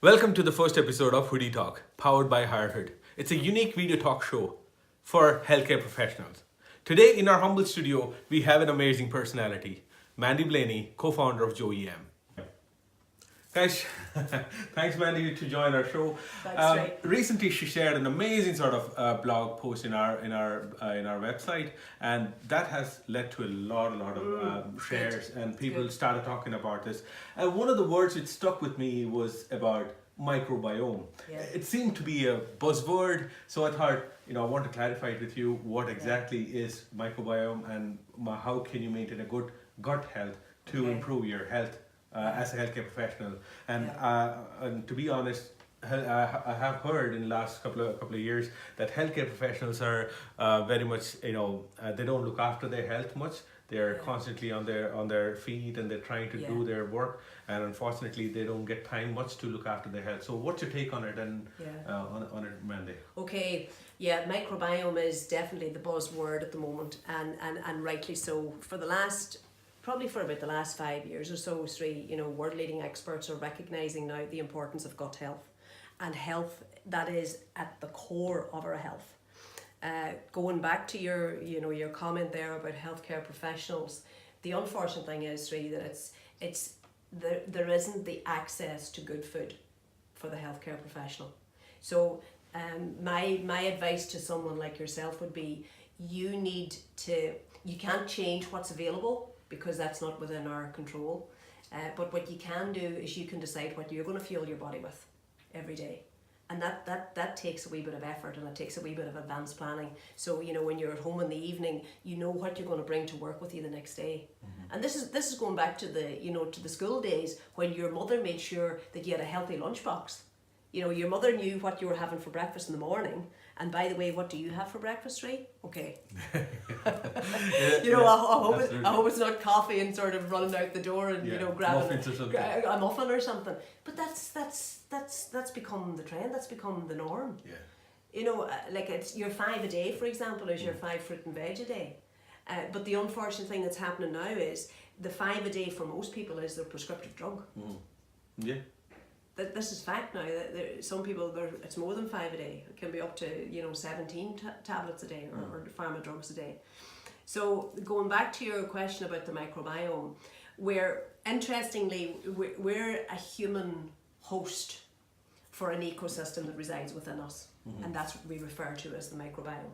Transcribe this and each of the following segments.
Welcome to the first episode of Hoodie Talk, powered by Hirehood. It's a unique video talk show for healthcare professionals. Today in our humble studio, we have an amazing personality, Mandy Blaney, co-founder of Joe-EM. Thanks, thanks Mandy to join our show. Recently, she shared an amazing sort of blog post in our website, and that has led to a lot of shares, and people started talking about this. And one of the words that stuck with me was about microbiome. Yeah. It seemed to be a buzzword, so I thought, I want to clarify it with you. What exactly is microbiome, and how can you maintain a good gut health to improve your health as a healthcare professional? And to be honest, I have heard in the last couple of years that healthcare professionals are very much, they don't look after their health much. They're constantly on their feet, and they're trying to do their work, and unfortunately they don't get time much to look after their health. So what's your take on it, and on it, Mandy? Okay, microbiome is definitely the buzzword at the moment, and rightly so. Probably for about the last 5 years or so, world leading experts are recognising now the importance of gut health, and health that is at the core of our health. Going back to your comment there about healthcare professionals, the unfortunate thing is that there isn't the access to good food for the healthcare professional. So my advice to someone like yourself would be, you can't change what's available, because that's not within our control. But what you can do is you can decide what you're going to fuel your body with every day. And that takes a wee bit of effort, and it takes a wee bit of advanced planning. So, when you're at home in the evening, you know what you're going to bring to work with you the next day. Mm-hmm. And this is going back to the school days, when your mother made sure that you had a healthy lunchbox. Your mother knew what you were having for breakfast in the morning. And by the way, what do you have for breakfast, Ray? Okay. I hope it's not coffee and sort of running out the door and grabbing a muffin or something. But that's become the trend. That's become the norm. Yeah. Like it's your 5 a day, for example, is your 5 fruit and veg a day. But the unfortunate thing that's happening now is the 5 a day for most people is their prescriptive drug. Mm. Yeah. This is fact now. That some people, it's more than 5 a day. It can be up to 17 tablets a day, or pharma drugs a day. So going back to your question about the microbiome, interestingly we're a human host for an ecosystem that resides within us, and that's what we refer to as the microbiome.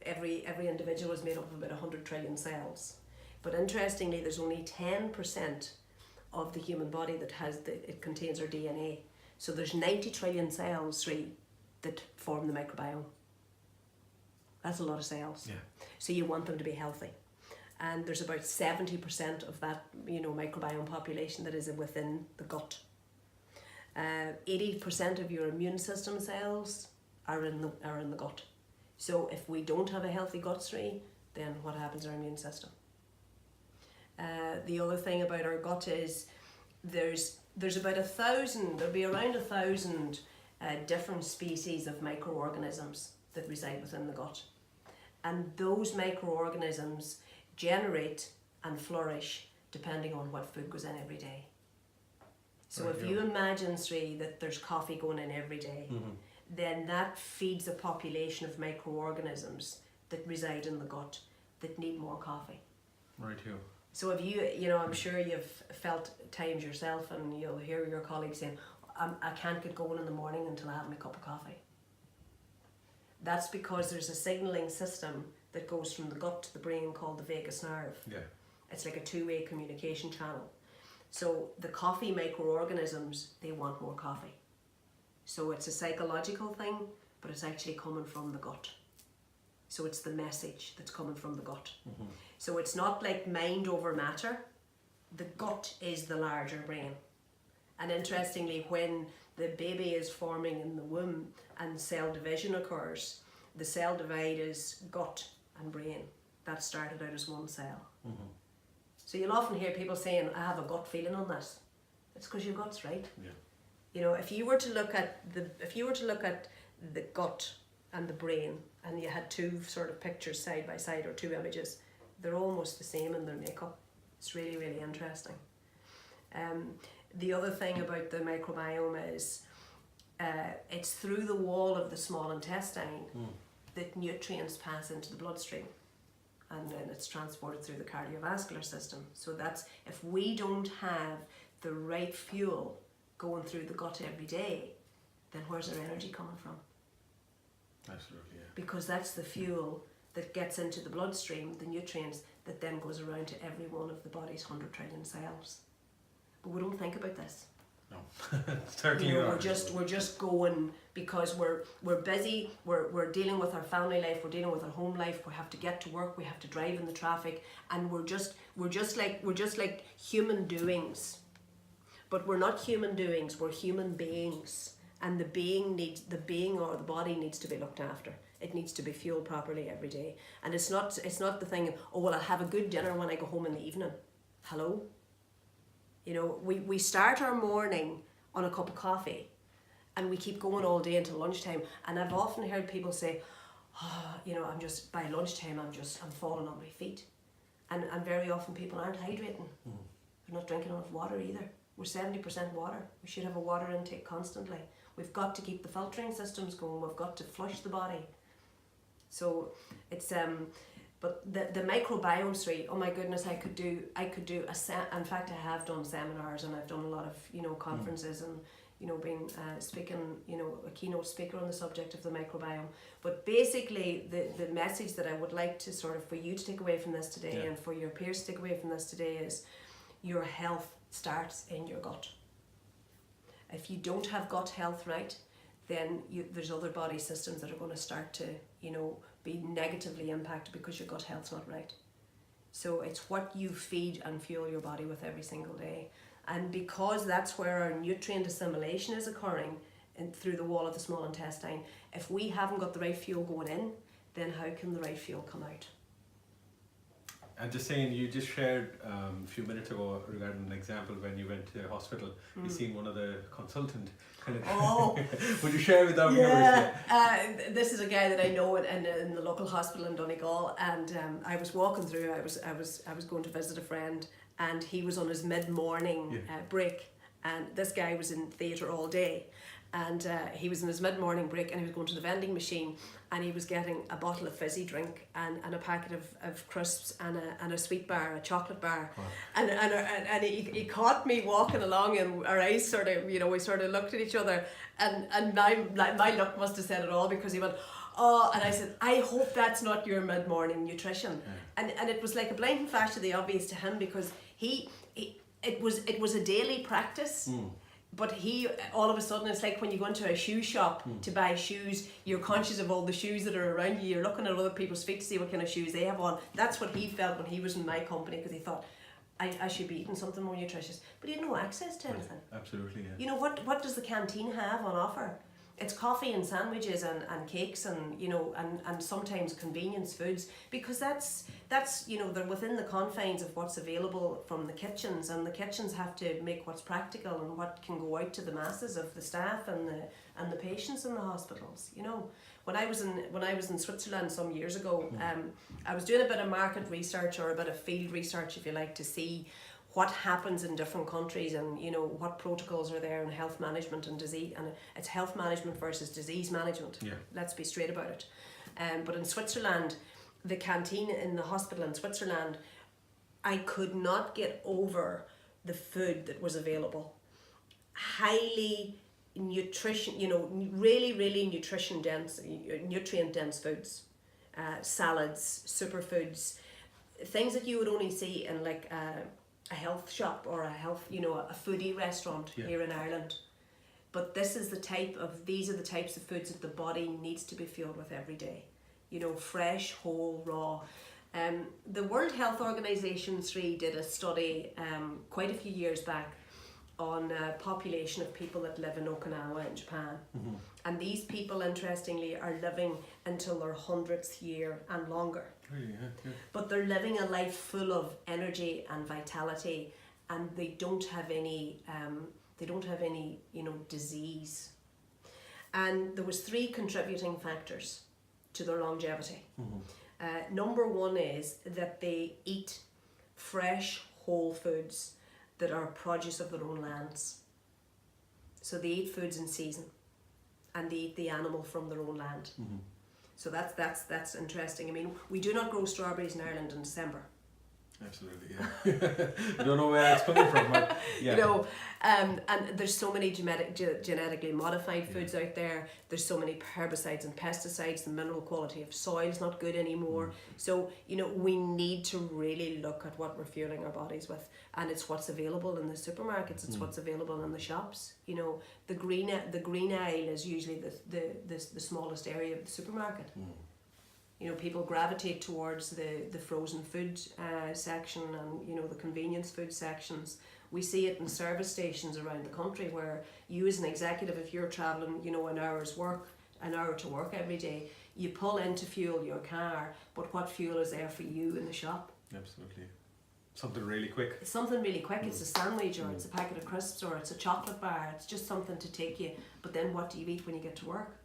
Every individual is made up of about 100 trillion cells, but interestingly, there's only 10% of the human body that it contains our DNA. So there's 90 trillion cells that form the microbiome. That's a lot of cells. Yeah. So you want them to be healthy. And there's about 70% of that microbiome population that is within the gut. 80% of your immune system cells are in the gut. So if we don't have a healthy gut, then what happens to our immune system? The other thing about our gut is there's about 1,000, there'll be around 1,000 different species of microorganisms that reside within the gut. And those microorganisms generate and flourish depending on what food goes in every day. So if you imagine, that there's coffee going in every day, then that feeds a population of microorganisms that reside in the gut that need more coffee. Right here. So if I'm sure you've felt times yourself, and you'll hear your colleagues saying, I can't get going in the morning until I have my cup of coffee. That's because there's a signalling system that goes from the gut to the brain called the vagus nerve. Yeah. It's like a two-way communication channel. So the coffee microorganisms, they want more coffee. So it's a psychological thing, but it's actually coming from the gut. So it's the message that's coming from the gut. Mm-hmm. So it's not like mind over matter. The gut is the larger brain. And interestingly, when the baby is forming in the womb and cell division occurs, the cell divide is gut and brain. That started out as one cell. Mm-hmm. So you'll often hear people saying, I have a gut feeling on this. It's because your gut's right. Yeah. If you were to look at the gut and the brain, and you had two sort of pictures side by side, or two images, they're almost the same in their makeup. It's really, really interesting. The other thing about the microbiome is it's through the wall of the small intestine that nutrients pass into the bloodstream, and then it's transported through the cardiovascular system. So that's, if we don't have the right fuel going through the gut every day, then where's our energy coming from? Absolutely, yeah. Because that's the fuel that gets into the bloodstream, the nutrients that then goes around to every one of the body's 100 trillion cells. But we don't think about this. No, certainly You know, not. we're just going because we're busy. We're dealing with our family life. We're dealing with our home life. We have to get to work. We have to drive in the traffic, and we're just like human doings. But we're not human doings. We're human beings, and the being or the body needs to be looked after. It needs to be fueled properly every day, and it's not the thing of, oh well, I'll have a good dinner when I go home in the evening. Hello. You know, we start our morning on a cup of coffee, and we keep going all day until lunchtime. And I've often heard people say, oh, you know, by lunchtime I'm falling on my feet. And very often people aren't hydrating. They're not drinking enough water either. We're 70% water. We should have a water intake constantly. We've got to keep the filtering systems going. We've got to flush the body. So it's but the microbiome suite, oh my goodness, I could do in fact I have done seminars, and I've done a lot of, you know, conferences, and, you know, been speaking, you know, a keynote speaker on the subject of the microbiome. But basically the message that I would like to sort of, for you to take away from this today, and for your peers to take away from this today, is your health starts in your gut. If you don't have gut health right, then there's other body systems that are going to start to, you know, be negatively impacted because your gut health's not right. So it's what you feed and fuel your body with every single day. And because that's where our nutrient assimilation is occurring, through the wall of the small intestine, if we haven't got the right fuel going in, then how can the right fuel come out? I'm just saying, you just shared a few minutes ago regarding an example when you went to hospital. You seen one of the consultant kind of. Oh, would you share with our viewers? This is a guy that I know in the local hospital in Donegal, and I was walking through. I was going to visit a friend, and he was on his mid-morning break, and this guy was in theatre all day. And he was in his mid-morning break, and he was going to the vending machine, and he was getting a bottle of fizzy drink and a packet of crisps and a sweet bar, a chocolate bar. Wow. And he caught me walking along, and our eyes sort of, you know, we sort of looked at each other, and my look must have said it all, because he went, oh, and I said, I hope that's not your mid-morning nutrition. Yeah. And it was like a blinding flash of the obvious to him, because it was a daily practice. But all of a sudden, it's like when you go into a shoe shop to buy shoes, you're conscious of all the shoes that are around you. You're looking at other people's feet to see what kind of shoes they have on. That's what he felt when he was in my company, because he thought, I should be eating something more nutritious. But he had no access to anything. Absolutely, yeah. You know, what does the canteen have on offer? It's coffee and sandwiches and cakes and, you know, and sometimes convenience foods, because that's you know, they're within the confines of what's available from the kitchens, and the kitchens have to make what's practical and what can go out to the masses of the staff and the patients in the hospitals. You know, when I was in Switzerland some years ago, I was doing a bit of market research, or a bit of field research, if you like, to see what happens in different countries, and, you know, what protocols are there in health management and disease, and it's health management versus disease management. Yeah. Let's be straight about it. But in Switzerland, the canteen in the hospital in Switzerland, I could not get over the food that was available. Highly nutrition, you know, really nutrient dense foods, salads, superfoods, things that you would only see in like a health shop or a health, you know, a foodie restaurant here in Ireland. But these are the types of foods that the body needs to be fueled with every day. You know, fresh, whole, raw. The World Health Organization 3 did a study quite a few years back on a population of people that live in Okinawa in Japan. And these people, interestingly, are living until their 100th year and longer. Really, yeah. But they're living a life full of energy and vitality, and they don't have any you know, disease. And there was 3 contributing factors to their longevity. Number 1 is that they eat fresh, whole foods that are produce of their own lands. So they eat foods in season. and they eat the animal from their own land. So that's interesting. I mean, we do not grow strawberries in Ireland in December. Absolutely, yeah. I don't know where that's coming from, but yeah. You know, and there's so many genetically modified foods out there. There's so many herbicides and pesticides. The mineral quality of soil's not good anymore. So, you know, we need to really look at what we're fueling our bodies with, and it's what's available in the supermarkets. It's what's available in the shops. You know, the green aisle is usually the smallest area of the supermarket. You know, people gravitate towards the frozen food section and, you know, the convenience food sections. We see it in service stations around the country where you as an executive, if you're travelling, you know, an hour to work every day, you pull in to fuel your car, but what fuel is there for you in the shop? Absolutely. Something really quick. It's something really quick. It's a sandwich or it's a packet of crisps or it's a chocolate bar. It's just something to take you. But then what do you eat when you get to work?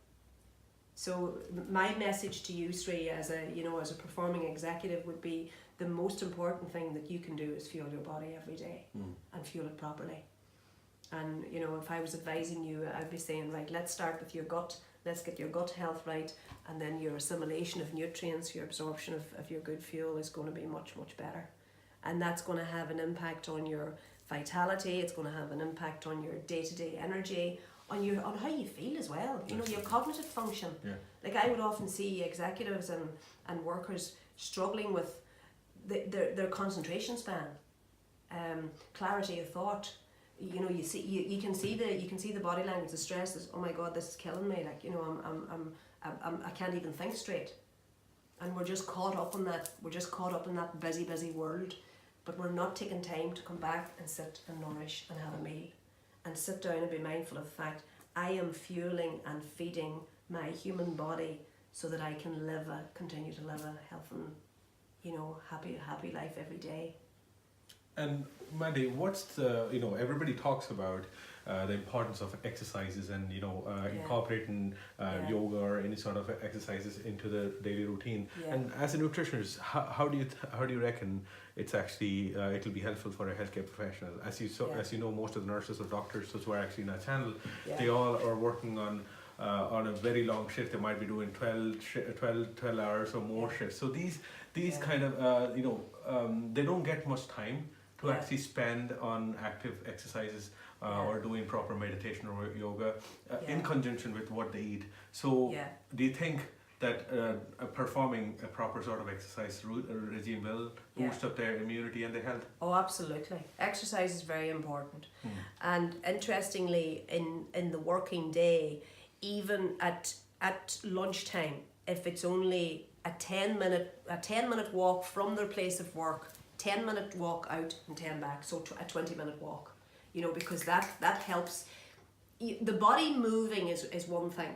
So my message to you, Sri, as a performing executive, would be the most important thing that you can do is fuel your body every day and fuel it properly. And, you know, if I was advising you, I'd be saying, right, let's start with your gut. Let's get your gut health right, and then your assimilation of nutrients, your absorption of your good fuel is going to be much, much better. And that's going to have an impact on your vitality. It's going to have an impact on your day-to-day energy, on how you feel as well. You know, your cognitive function. Yeah. Like I would often see executives and workers struggling with their concentration span, clarity of thought. You know, you can see the body language, the stress is, oh my God, this is killing me. Like, you know, I can't even think straight. And we're just caught up in that. We're just caught up in that busy world, but we're not taking time to come back and sit and nourish and have a meal. And sit down and be mindful of the fact I am fueling and feeding my human body so that I can continue to live a healthy, you know, happy life every day. And Mandy, what's the, you know, everybody talks about the importance of exercises and, you know, incorporating yoga or any sort of exercises into the daily routine. Yeah. And as a nutritionist, how do you reckon it's actually it'll be helpful for a healthcare professional? As you know, most of the nurses or doctors who are actually in our channel, they all are working on a very long shift. They might be doing 12 hours or more shifts. So these kind of they don't get much time to actually spend on active exercises or doing proper meditation or yoga in conjunction with what they eat. So do you think that performing a proper sort of exercise regime will boost up their immunity and their health? Oh, absolutely. Exercise is very important. And interestingly, in the working day, even at lunchtime, if it's only a 10-minute walk from their place of work, 10-minute walk out and 10 back, so a 20-minute walk, you know, because that helps. The body moving is one thing,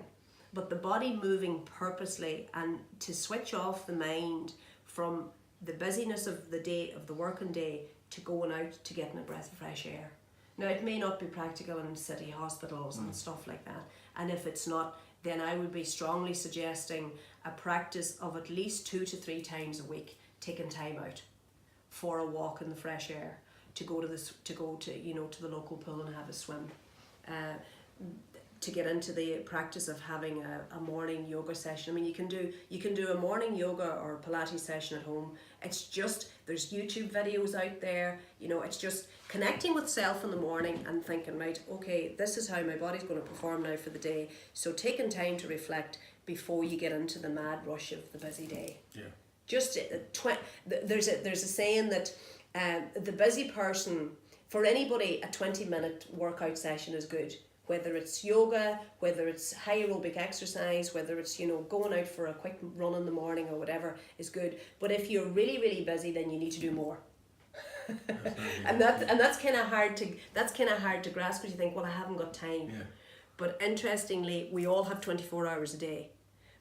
but the body moving purposely and to switch off the mind from the busyness of the day, of the working day, to going out to getting a breath of fresh air. Now, it may not be practical in city hospitals and stuff like that, and if it's not, then I would be strongly suggesting a practice of at least 2 to 3 times a week taking time out for a walk in the fresh air, to go to the local pool and have a swim, to get into the practice of having a morning yoga session. I mean, you can do a morning yoga or Pilates session at home. It's just, there's YouTube videos out there, you know, it's just connecting with self in the morning and thinking, right, okay, this is how my body's going to perform now for the day. So taking time to reflect before you get into the mad rush of the busy day. Yeah. Just there's a saying that the busy person, for anybody, a 20-minute workout session is good. Whether it's yoga, whether it's high aerobic exercise, whether it's, you know, going out for a quick run in the morning or whatever is good. But if you're really, really busy, then you need to do more. and that's kind of hard to grasp, because you think, well, I haven't got time. Yeah. But interestingly, we all have 24 hours a day.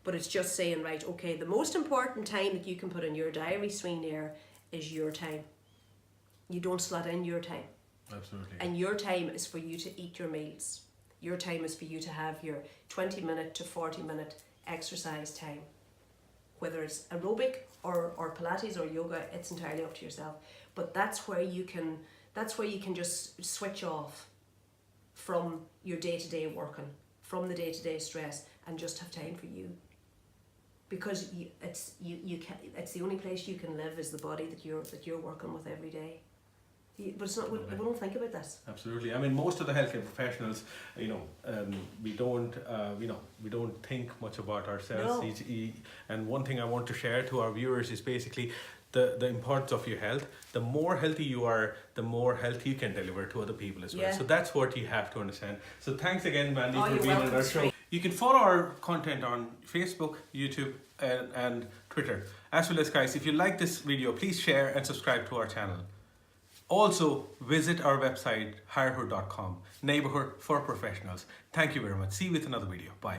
But it's just saying, right, okay, the most important time that you can put in your diary, Sweenair, is your time. You don't slot in your time. Absolutely. And your time is for you to eat your meals. Your time is for you to have your 20-minute to 40-minute exercise time. Whether it's aerobic or Pilates or yoga, it's entirely up to yourself. But that's where you can just switch off from your day-to-day working, from the day-to-day stress and just have time for you. Because it's the only place you can live is the body that you're working with every day. But it's not. We don't think about this. Absolutely. I mean, most of the healthcare professionals, we don't think much about ourselves. No. And one thing I want to share to our viewers is basically the importance of your health. The more healthy you are, the more health you can deliver to other people as well. Yeah. So that's what you have to understand. So thanks again, Mandy, for you're being on welcome, our show. Sri. You can follow our content on Facebook, YouTube, and Twitter. As well as, guys, if you like this video, please share and subscribe to our channel. Also, visit our website, hirehood.com, neighborhood for professionals. Thank you very much. See you with another video. Bye.